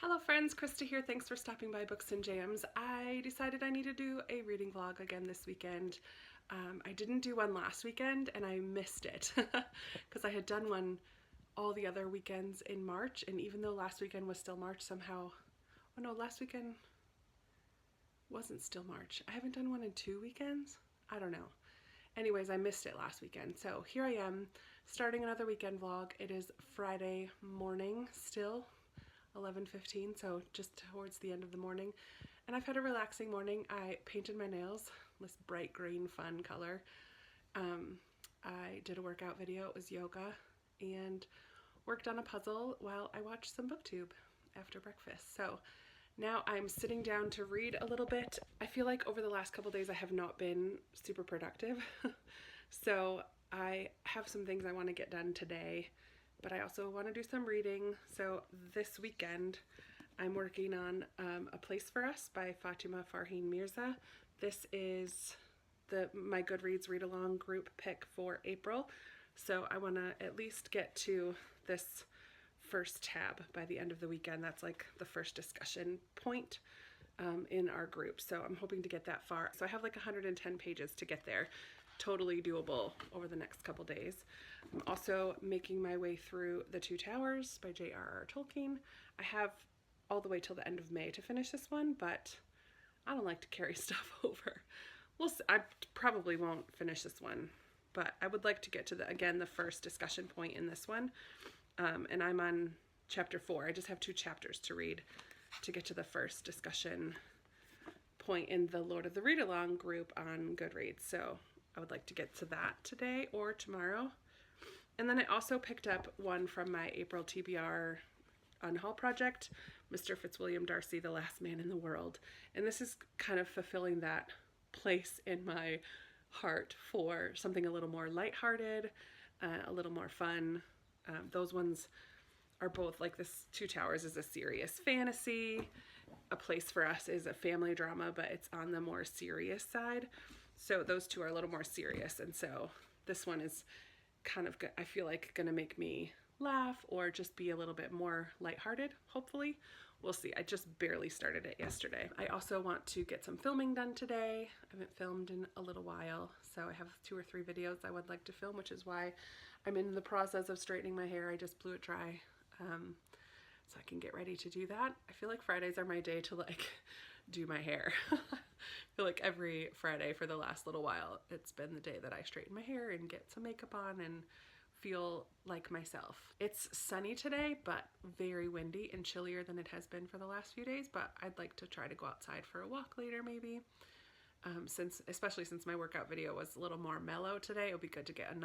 Hello friends, Krista here. Thanks for stopping by Books and Jams. I decided I need to do a reading vlog again this weekend. I didn't do one last weekend and I missed it because I had done one all the other weekends in March, and even though last weekend was still March somehow, oh no, last weekend wasn't still March. I haven't done one in 2 weekends. I don't know. Anyways, I missed it last weekend. So here I am starting another weekend vlog. It is Friday morning still. 11:15, so just towards the end of the morning, and I've had a relaxing morning. I painted my nails this bright green fun color. I did a workout video. It was yoga, and worked on a puzzle while I watched some booktube after breakfast. So now I'm sitting down to read a little bit. I feel like over the last couple days I have not been super productive so I have some things I want to get done today, but I also want to do some reading. So this weekend I'm working on A Place for Us by Fatima Farheen Mirza. This is my Goodreads read-along group pick for April. So I want to at least get to this first tab by the end of the weekend. That's like the first discussion point in our group. So I'm hoping to get that far. So I have like 110 pages to get there. Totally doable over the next couple days. I'm also making my way through The Two Towers by J.R.R. Tolkien. I have all the way till the end of May to finish this one, but I don't like to carry stuff over. I probably won't finish this one, but I would like to get to the first discussion point in this one. And I'm on chapter 4. I just have 2 chapters to read to get to the first discussion point in the Lord of the Read-Along group on Goodreads. So I would like to get to that today or tomorrow. And then I also picked up one from my April TBR unhaul project, Mr. Fitzwilliam Darcy, The Last Man in the World. And this is kind of fulfilling that place in my heart for something a little more lighthearted, a little more fun. Those ones are both like this. Two Towers is a serious fantasy. A Place for Us is a family drama, but it's on the more serious side. So those two are a little more serious, and so this one is kind of, I feel like, gonna make me laugh or just be a little bit more lighthearted, hopefully. We'll see. I just barely started it yesterday. I also want to get some filming done today. I haven't filmed in a little while, so I have 2 or 3 videos I would like to film, which is why I'm in the process of straightening my hair. I just blew it dry so I can get ready to do that. I feel like Fridays are my day to like do my hair. I feel like every Friday for the last little while it's been the day that I straighten my hair and get some makeup on and feel like myself. It's sunny today, but very windy and chillier than it has been for the last few days, but I'd like to try to go outside for a walk later maybe. Especially since my workout video was a little more mellow today, it would be good to get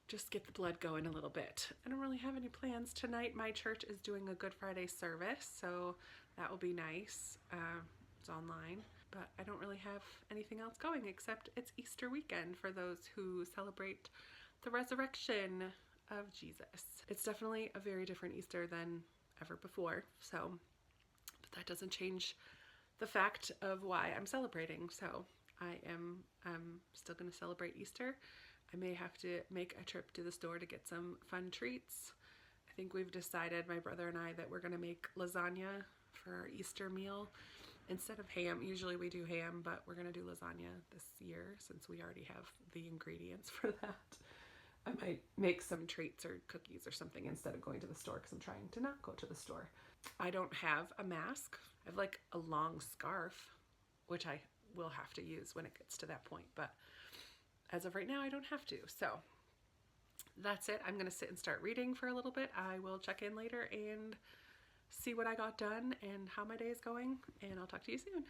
just get the blood going a little bit. I don't really have any plans tonight. My church is doing a Good Friday service, so that will be nice. It's online, but I don't really have anything else going except it's Easter weekend for those who celebrate the resurrection of Jesus. It's definitely a very different Easter than ever before, so, but that doesn't change the fact of why I'm celebrating. So I am still going to celebrate Easter. I may have to make a trip to the store to get some fun treats. I think we've decided, my brother and I, that we're going to make lasagna for our Easter meal instead of ham. Usually we do ham, but we're going to do lasagna this year since we already have the ingredients for that. I might make some treats or cookies or something instead of going to the store because I'm trying to not go to the store. I don't have a mask. I have like a long scarf, which I will have to use when it gets to that point, but as of right now I don't have to. So that's it. I'm gonna sit and start reading for a little bit. I will check in later and see what I got done and how my day is going, and I'll talk to you soon.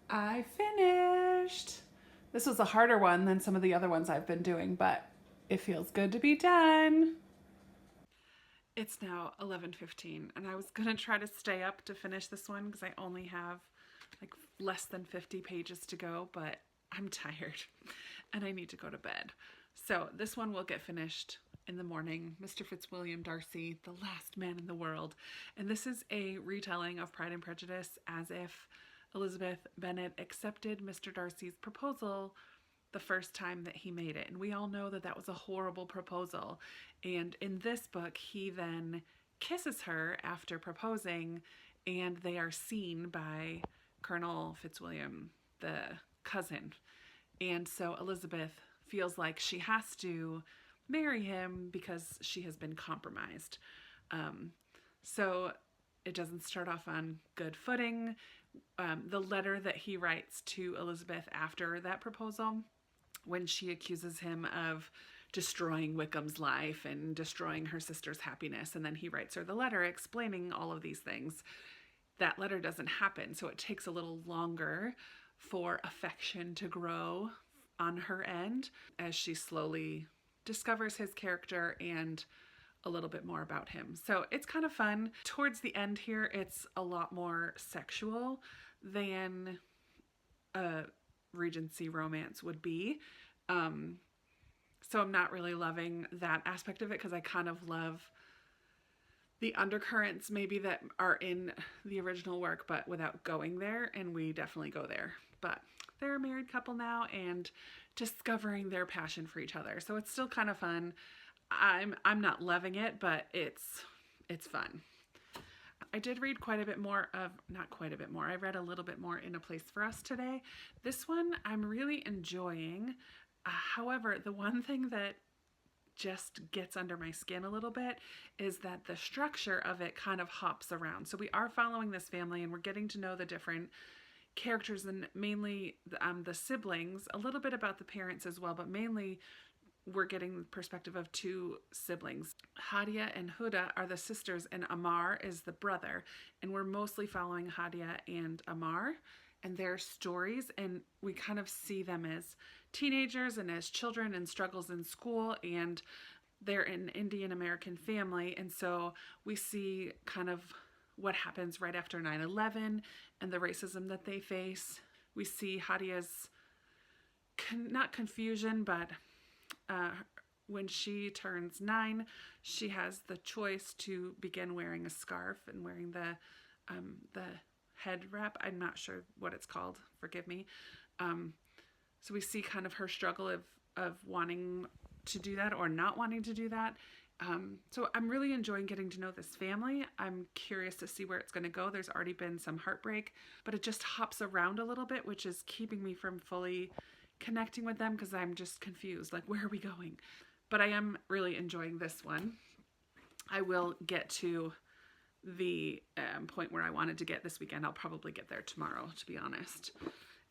I finished. This was a harder one than some of the other ones I've been doing, but it feels good to be done. It's now 11:15, and I was gonna try to stay up to finish this one because I only have like less than 50 pages to go, but I'm tired and I need to go to bed. So this one will get finished in the morning. Mr. Fitzwilliam Darcy, the last man in the world. And this is a retelling of Pride and Prejudice as if Elizabeth Bennet accepted Mr. Darcy's proposal the first time that he made it. And we all know that that was a horrible proposal. And in this book, he then kisses her after proposing, and they are seen by Colonel Fitzwilliam, the cousin. And so Elizabeth feels like she has to marry him because she has been compromised. So it doesn't start off on good footing. The letter that he writes to Elizabeth after that proposal, when she accuses him of destroying Wickham's life and destroying her sister's happiness, and then he writes her the letter explaining all of these things, that letter doesn't happen. So it takes a little longer for affection to grow on her end as she slowly discovers his character and a little bit more about him. So it's kind of fun. Towards the end here, it's a lot more sexual than a Regency romance would be. So I'm not really loving that aspect of it because I kind of love the undercurrents maybe that are in the original work, but without going there, and we definitely go there. But they're a married couple now and discovering their passion for each other. So it's still kind of fun. I'm not loving it, but it's fun. I did read quite a bit more of, not quite a bit more, I read a little bit more in A Place for Us today. This one I'm really enjoying. However, the one thing that just gets under my skin a little bit is that the structure of it kind of hops around. So we are following this family and we're getting to know the different characters and mainly the siblings, a little bit about the parents as well, but mainly we're getting the perspective of two siblings. Hadia and Huda are the sisters and Amar is the brother. And we're mostly following Hadia and Amar and their stories, and we kind of see them as teenagers and as children and struggles in school, and they're an Indian American family, and so we see kind of what happens right after 9/11 and the racism that they face. We see Hadia's not confusion, but when she turns 9, she has the choice to begin wearing a scarf and wearing the head wrap. I'm not sure what it's called. Forgive me. So we see kind of her struggle of wanting to do that or not wanting to do that. So I'm really enjoying getting to know this family. I'm curious to see where it's going to go. There's already been some heartbreak, but it just hops around a little bit, which is keeping me from fully connecting with them because I'm just confused. Like, where are we going? But I am really enjoying this one. I will get to the point where I wanted to get this weekend. I'll probably get there tomorrow, to be honest.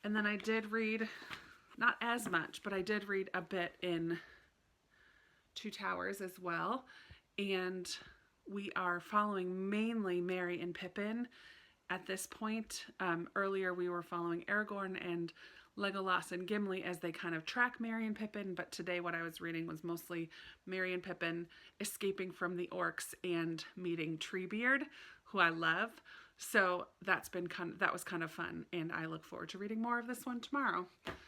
And then I did read, not as much, but I did read a bit in Two Towers as well. And we are following mainly Merry and Pippin at this point. Earlier we were following Aragorn and Legolas and Gimli as they kind of track Merry and Pippin, but today what I was reading was mostly Merry and Pippin escaping from the orcs and meeting Treebeard, who I love. So that was kind of fun, and I look forward to reading more of this one tomorrow.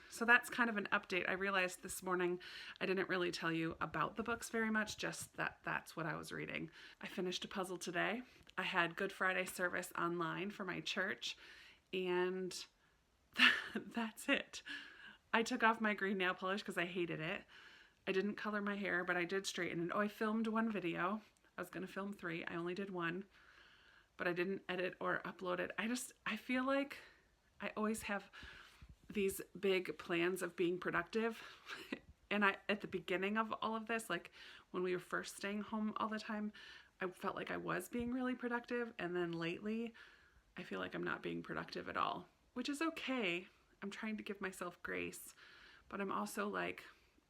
So that's kind of an update. I realized this morning I didn't really tell you about the books very much, just that that's what I was reading. I finished a puzzle today. I had Good Friday service online for my church, and that's it. I took off my green nail polish because I hated it. I didn't color my hair, but I did straighten it. Oh, I filmed one video. I was going to film 3. I only did 1, but I didn't edit or upload it. I feel like I always have these big plans of being productive. And at the beginning of all of this, like when we were first staying home all the time, I felt like I was being really productive. And then lately, I feel like I'm not being productive at all, which is okay. I'm trying to give myself grace, but I'm also like,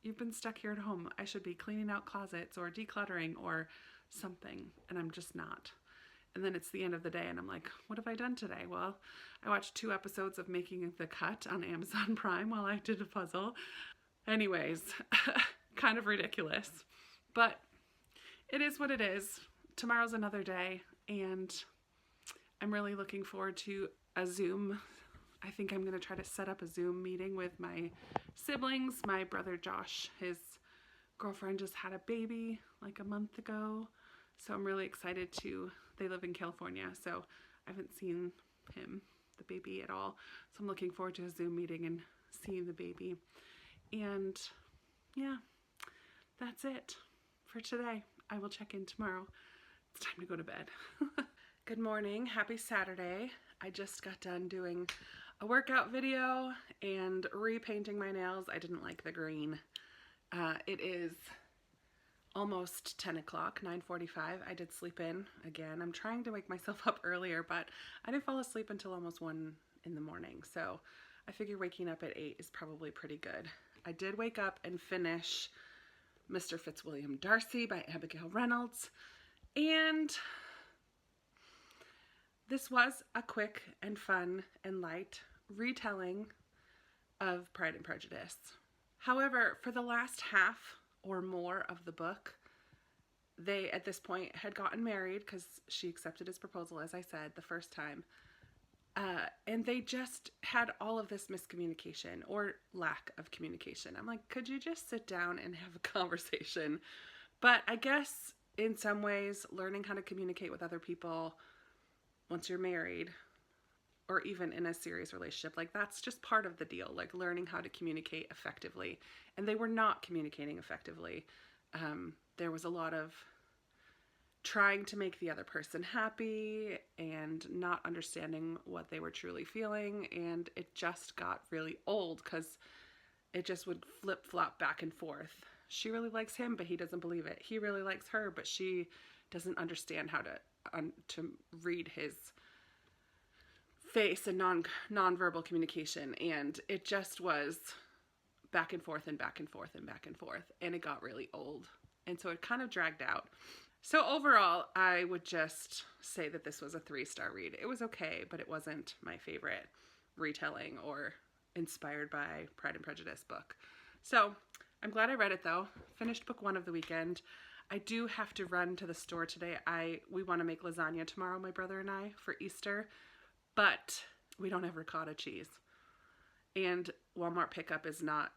you've been stuck here at home. I should be cleaning out closets or decluttering or something, and I'm just not. And then it's the end of the day and I'm like, what have I done today? Well, I watched 2 episodes of Making the Cut on Amazon Prime while I did a puzzle. Anyways, kind of ridiculous, but it is what it is. Tomorrow's another day, and I'm really looking forward to a Zoom I think I'm going to try to set up a Zoom meeting with my siblings. My brother Josh, his girlfriend just had a baby like a month ago. So I'm really excited they live in California, so I haven't seen him, the baby, at all. So I'm looking forward to a Zoom meeting and seeing the baby. And yeah, that's it for today. I will check in tomorrow. It's time to go to bed. Good morning. Happy Saturday. I just got done doing a workout video and repainting my nails. I didn't like the green. It is almost 10 o'clock, 9:45. I did sleep in again. I'm trying to wake myself up earlier, but I didn't fall asleep until almost 1 in the morning. So I figure waking up at 8 is probably pretty good. I did wake up and finish Mr. Fitzwilliam Darcy by Abigail Reynolds. And this was a quick and fun and light retelling of Pride and Prejudice. However, for the last half or more of the book, they at this point had gotten married because she accepted his proposal, as I said, the first time. And they just had all of this miscommunication or lack of communication. I'm like, could you just sit down and have a conversation? But I guess in some ways, learning how to communicate with other people once you're married or even in a serious relationship, like that's just part of the deal, like learning how to communicate effectively. And they were not communicating effectively. There was a lot of trying to make the other person happy and not understanding what they were truly feeling. And it just got really old because it just would flip-flop back and forth. She really likes him, but he doesn't believe it. He really likes her, but she doesn't understand how to read his face and non-verbal communication. And it just was back and forth and back and forth and back and forth. And it got really old. And so it kind of dragged out. So overall, I would just say that this was a 3-star read. It was okay, but it wasn't my favorite retelling or inspired by Pride and Prejudice book. So I'm glad I read it though. Finished book 1 of the weekend. I do have to run to the store today. We want to make lasagna tomorrow, my brother and I, for Easter, but we don't have ricotta cheese. And Walmart pickup is not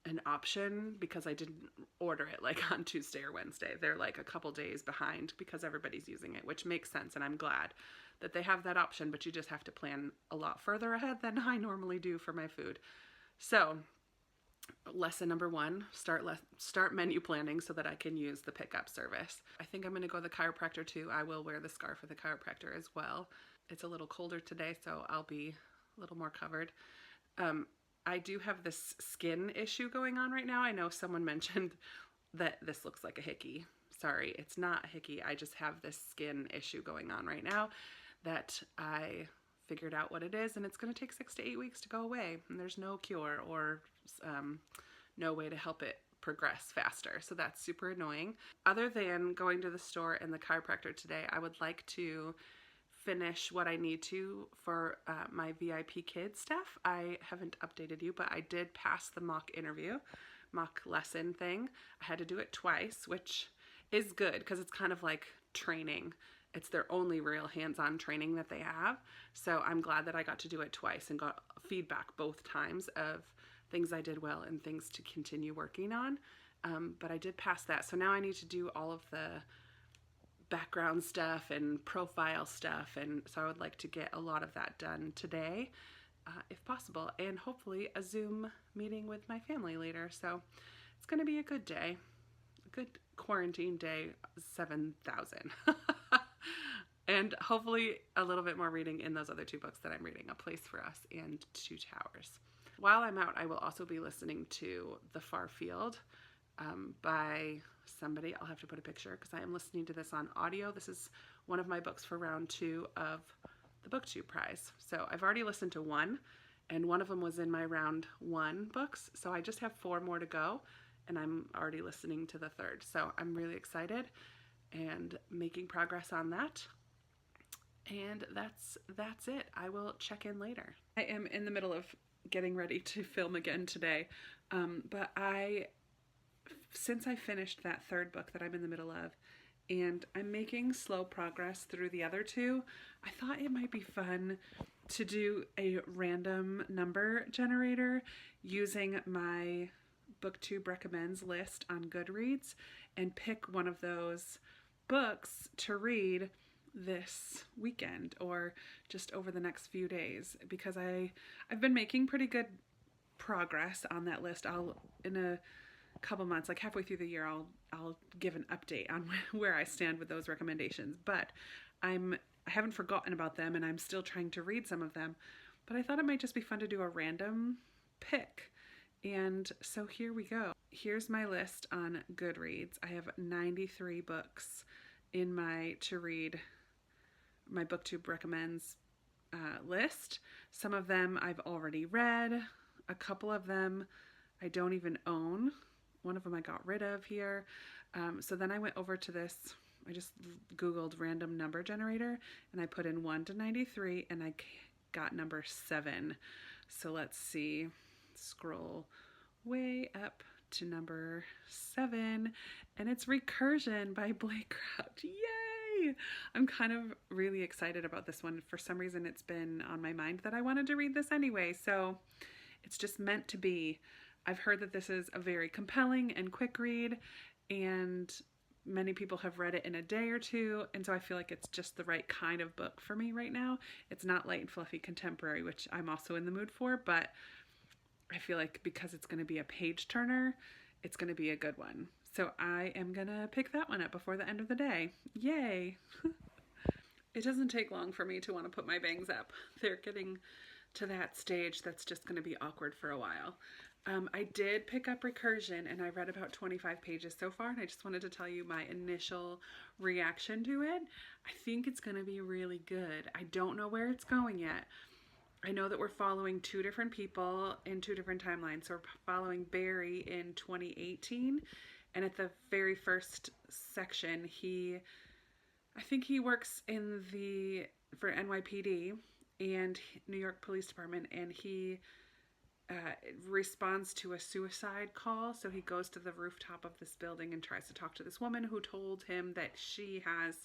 an option because I didn't order it like on Tuesday or Wednesday. They're like a couple days behind because everybody's using it, which makes sense. And I'm glad that they have that option, but you just have to plan a lot further ahead than I normally do for my food. So lesson number 1, start menu planning so that I can use the pickup service. I think I'm going to go to the chiropractor too. I will wear the scarf for the chiropractor as well. It's a little colder today, so I'll be a little more covered. I do have this skin issue going on right now. I know someone mentioned that this looks like a hickey. Sorry, it's not a hickey. I just have this skin issue going on right now that I figured out what it is, and it's going to take 6 to 8 weeks to go away. And there's no cure or no way to help it progress faster. So that's super annoying. Other than going to the store and the chiropractor today, I would like to finish what I need to for my VIP kids stuff. I haven't updated you, but I did pass the mock lesson thing. I had to do it twice, which is good because it's kind of like training. It's their only real hands-on training that they have. So I'm glad that I got to do it twice and got feedback both times of things I did well and things to continue working on. But I did pass that. So now I need to do all of the background stuff and profile stuff, and so I would like to get a lot of that done today if possible, and hopefully a Zoom meeting with my family later. So it's going to be a good day, a good quarantine day, 7,000. And hopefully a little bit more reading in those other 2 books that I'm reading, A Place for Us and 2 Towers. While I'm out, I will also be listening to The Far Field by somebody. I'll have to put a picture because I am listening to this on audio. This is one of my books for round 2 of the BookTube prize. So I've already listened to 1, and one of them was in my round 1 books. So I just have 4 more to go, and I'm already listening to the 3rd. So I'm really excited and making progress on that. And that's it. I will check in later. I am in the middle of getting ready to film again today, but since I finished that 3rd book that I'm in the middle of, and I'm making slow progress through the other 2, I thought it might be fun to do a random number generator using my BookTube recommends list on Goodreads and pick one of those books to read this weekend or just over the next few days, because I've been making pretty good progress on that list. I'll, in a couple months, like halfway through the year, I'll give an update on where I stand with those recommendations. But I haven't forgotten about them, and I'm still trying to read some of them. But I thought it might just be fun to do a random pick. And so here we go. Here's my list on Goodreads. I have 93 books in my to read, my BookTube recommends list. Some of them I've already read. A couple of them I don't even own. One of them I got rid of here. So then I went over to this, I just Googled random number generator and I put in 1 to 93 and I got number 7. So let's see, scroll way up to number 7 and it's Recursion by Blake Crouch. Yay! I'm kind of really excited about this one. For some reason it's been on my mind that I wanted to read this anyway, so it's just meant to be. I've heard that this is a very compelling and quick read, and many people have read it in a day or two, and so I feel like it's just the right kind of book for me right now. It's not light and fluffy contemporary, which I'm also in the mood for, but I feel like because it's going to be a page turner, it's going to be a good one. So I am going to pick that one up before the end of the day. Yay! It doesn't take long for me to want to put my bangs up. They're getting to that stage that's just going to be awkward for a while. I did pick up Recursion and I read about 25 pages so far, and I just wanted to tell you my initial reaction to it. I think it's going to be really good. I don't know where it's going yet. I know that we're following 2 different people in 2 different timelines. So we're following Barry in 2018, and at the very first section, I think he works for NYPD and New York Police Department, and he responds to a suicide call. So he goes to the rooftop of this building and tries to talk to this woman who told him that she has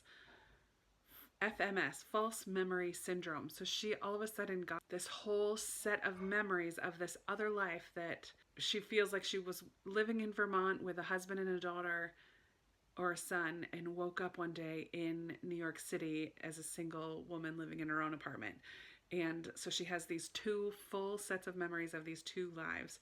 FMS, false memory syndrome. So she all of a sudden got this whole set of memories of this other life that she feels like she was living in Vermont with a husband and a daughter or a son, and woke up one day in New York City as a single woman living in her own apartment. And so she has these 2 full sets of memories of these 2 lives.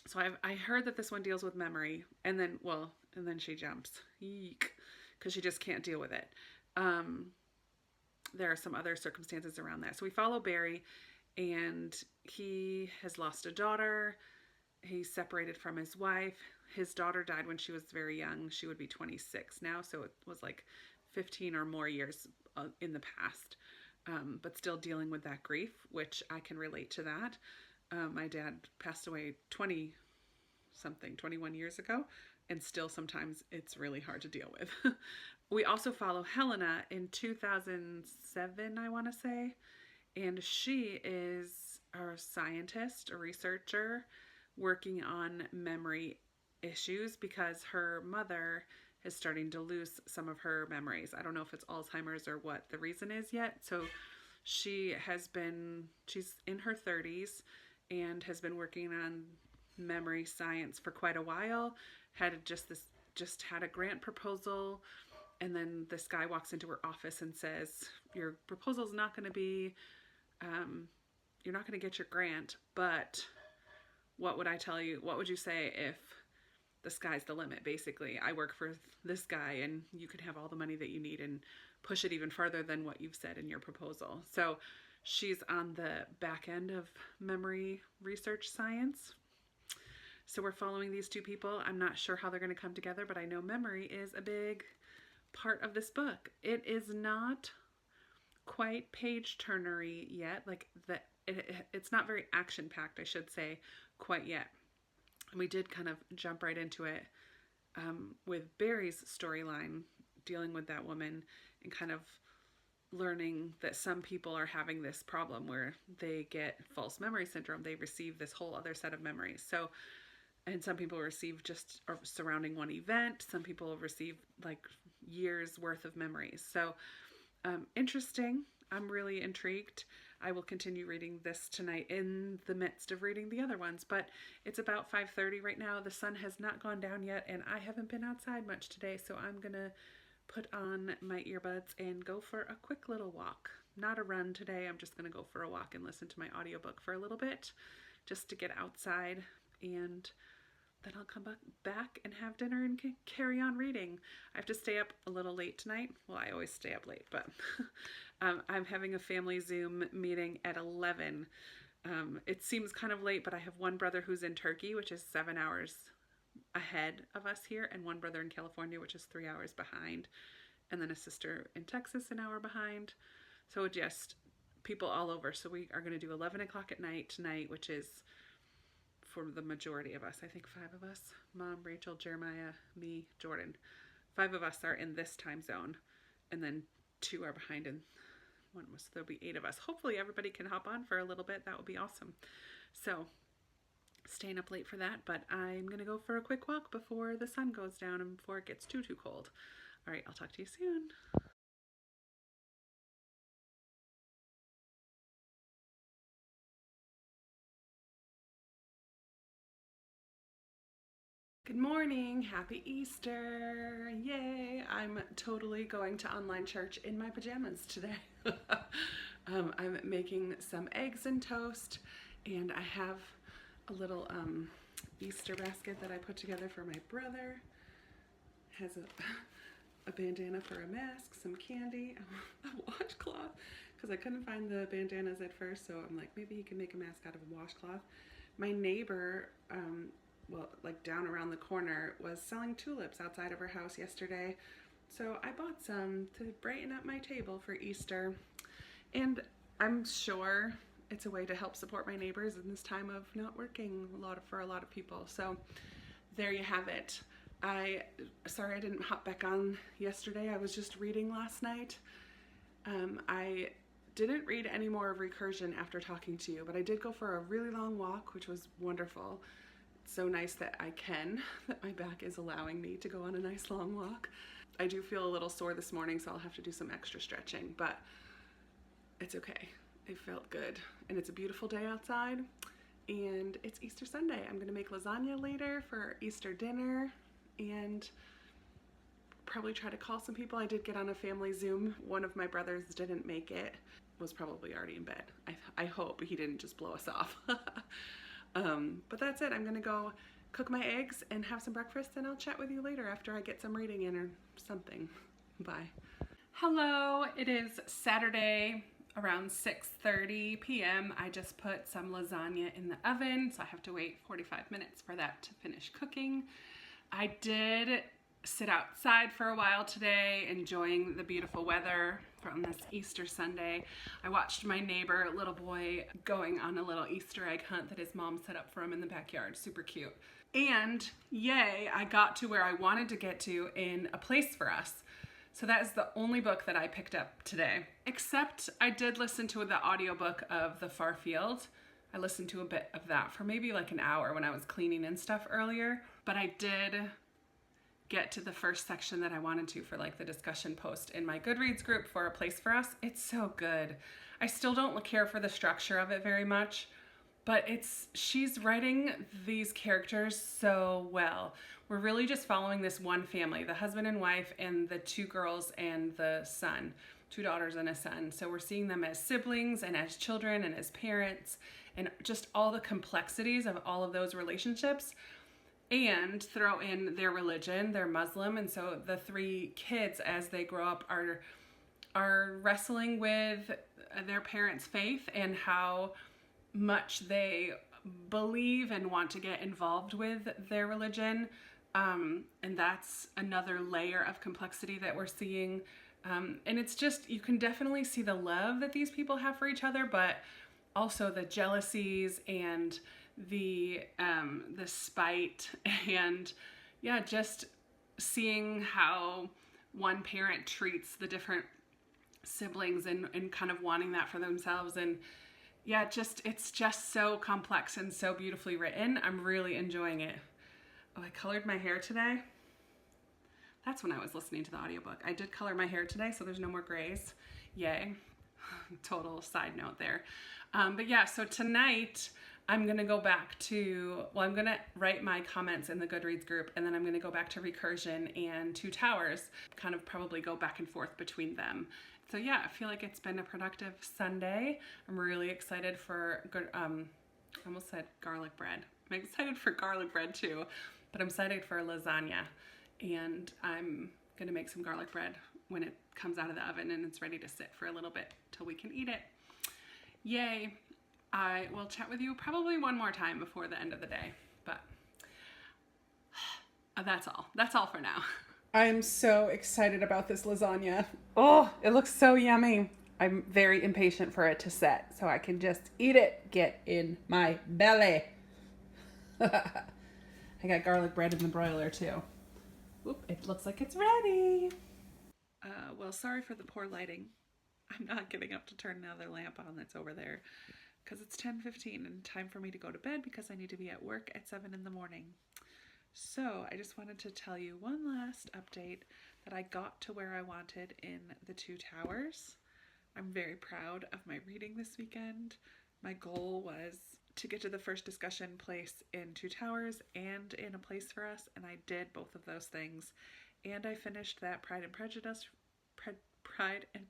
So I heard that this one deals with memory, and then she jumps, because she just can't deal with it. There are some other circumstances around that. So we follow Barry, and he has lost a daughter. He's separated from his wife. His daughter died when she was very young. She would be 26 now, so it was like 15 or more years in the past. But still dealing with that grief, which I can relate to that. My dad passed away 21 years ago, and still sometimes it's really hard to deal with. We also follow Helena in 2007, I want to say, and she is a scientist, a researcher, working on memory issues because her mother is starting to lose some of her memories. I don't know if it's Alzheimer's or what the reason is yet. So she's in her 30s and has been working on memory science for quite a while. Just had a grant proposal, and then this guy walks into her office and says, your proposal's not going to be, you're not going to get your grant, but what would you say if the sky's the limit? Basically, I work for this guy and you can have all the money that you need and push it even further than what you've said in your proposal. So she's on the back end of memory research science. So we're following these 2 people. I'm not sure how they're going to come together, but I know memory is a big part of this book. It is not quite page turnery yet. Like it's not very action packed, I should say, quite yet. And we did kind of jump right into it with Barry's storyline, dealing with that woman and kind of learning that some people are having this problem where they get false memory syndrome. They receive this whole other set of memories. So, and some people receive just surrounding one event. Some people receive like years worth of memories. So interesting. I'm really intrigued. I will continue reading this tonight in the midst of reading the other ones. But it's about 5:30 right now. The sun has not gone down yet, and I haven't been outside much today, so I'm gonna put on my earbuds and go for a quick little walk. Not a run today. I'm just gonna go for a walk and listen to my audiobook for a little bit just to get outside, and then I'll come back and have dinner and carry on reading. I have to stay up a little late tonight. Well, I always stay up late, but I'm having a family Zoom meeting at 11. It seems kind of late, but I have one brother who's in Turkey, which is 7 hours ahead of us here, and one brother in California, which is 3 hours behind, and then a sister in Texas an hour behind. So just people all over. So we are going to do 11 o'clock at night tonight, which is for the majority of us. I think 5 of us, Mom, Rachel, Jeremiah, me, Jordan. 5 of us are in this time zone, and then 2 are behind, and there'll be 8 of us. Hopefully everybody can hop on for a little bit. That would be awesome. So staying up late for that, but I'm gonna go for a quick walk before the sun goes down and before it gets too cold. All right, I'll talk to you soon. Good morning, happy Easter, yay! I'm totally going to online church in my pajamas today. I'm making some eggs and toast, and I have a little Easter basket that I put together for my brother. Has a bandana for a mask, some candy, a washcloth, because I couldn't find the bandanas at first, so I'm like, maybe he can make a mask out of a washcloth. My neighbor, well, like down around the corner, was selling tulips outside of her house yesterday, so I bought some to brighten up my table for Easter, and I'm sure it's a way to help support my neighbors in this time of not working for a lot of people. So there you have it. Sorry I didn't hop back on yesterday. I was just reading last night. I didn't read any more of Recursion after talking to you, but I did go for a really long walk, which was wonderful. It's so nice that that my back is allowing me to go on a nice long walk. I do feel a little sore this morning, so I'll have to do some extra stretching, but it's okay. It felt good, and it's a beautiful day outside, and it's Easter Sunday. I'm gonna make lasagna later for Easter dinner, and probably try to call some people. I did get on a family Zoom. One of my brothers didn't make it, was probably already in bed. I hope he didn't just blow us off. But that's it. I'm gonna go cook my eggs and have some breakfast, and I'll chat with you later after I get some reading in or something. Bye. Hello, it is Saturday around 6:30 p.m. I just put some lasagna in the oven, so I have to wait 45 minutes for that to finish cooking. I did sit outside for a while today, enjoying the beautiful weather from this Easter Sunday. I watched my neighbor, little boy, going on a little Easter egg hunt that his mom set up for him in the backyard. Super cute. And yay, I got to where I wanted to get to in A Place for Us. So that is the only book that I picked up today. Except I did listen to the audiobook of The Far Field. I listened to a bit of that for maybe like an hour when I was cleaning and stuff earlier. But I did get to the first section that I wanted to for like the discussion post in my Goodreads group for A Place for Us. It's so good. I still don't care for the structure of it very much, but she's writing these characters so well. We're really just following this one family, the husband and wife and the 2 girls and the son, 2 daughters and a son. So we're seeing them as siblings and as children and as parents, and just all the complexities of all of those relationships, and throw in their religion. They're Muslim, and so the 3 kids as they grow up are wrestling with their parents' faith and how much they believe and want to get involved with their religion. And that's another layer of complexity that we're seeing. And it's just, you can definitely see the love that these people have for each other, but also the jealousies and the spite, and yeah, just seeing how one parent treats the different siblings and kind of wanting that for themselves. And yeah, it's just so complex and so beautifully written. I'm really enjoying it. Oh, I colored my hair today. That's when I was listening to the audiobook. I did color my hair today, so there's no more grays. Yay. Total side note there. But yeah, so tonight I'm going to go back to, well, I'm going to write my comments in the Goodreads group, and then I'm going to go back to Recursion and Two Towers, kind of probably go back and forth between them. So yeah, I feel like it's been a productive Sunday. I'm really excited for good, I almost said garlic bread. I'm excited for garlic bread too, but I'm excited for lasagna. And I'm going to make some garlic bread when it comes out of the oven and it's ready to sit for a little bit till we can eat it. Yay. I will chat with you probably one more time before the end of the day, but that's all. That's all for now. I am so excited about this lasagna. Oh, it looks so yummy. I'm very impatient for it to set so I can just eat it, get in my belly. I got garlic bread in the broiler too. Oop, it looks like it's ready. Well, sorry for the poor lighting. I'm not getting up to turn another lamp on that's over there because it's 10:15 and time for me to go to bed because I need to be at work at 7 in the morning. So I just wanted to tell you one last update that I got to where I wanted in the Two Towers. I'm very proud of my reading this weekend. My goal was to get to the first discussion place in Two Towers and in A Place for Us, and I did both of those things. And I finished that Pride and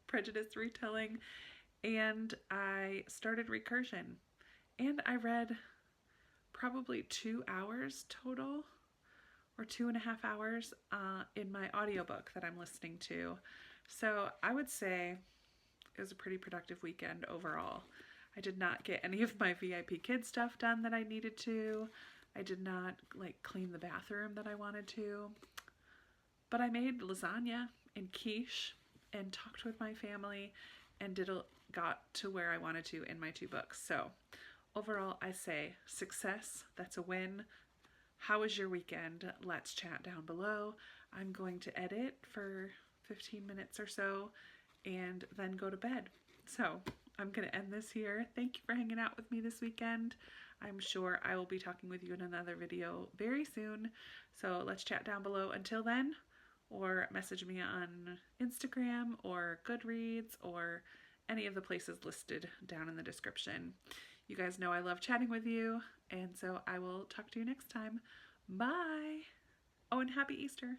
Prejudice retelling, and I started Recursion, and I read probably 2 hours total, or 2.5 hours in my audiobook that I'm listening to. So I would say it was a pretty productive weekend overall. I did not get any of my VIP kid stuff done that I needed to. I did not clean the bathroom that I wanted to. But I made lasagna and quiche and talked with my family and got to where I wanted to in my 2 books. So overall, I say success. That's a win. How was your weekend? Let's chat down below. I'm going to edit for 15 minutes or so and then go to bed. So I'm going to end this here. Thank you for hanging out with me this weekend. I'm sure I will be talking with you in another video very soon. So let's chat down below until then, or message me on Instagram or Goodreads or any of the places listed down in the description. You guys know I love chatting with you, and so I will talk to you next time. Bye! Oh, and happy Easter!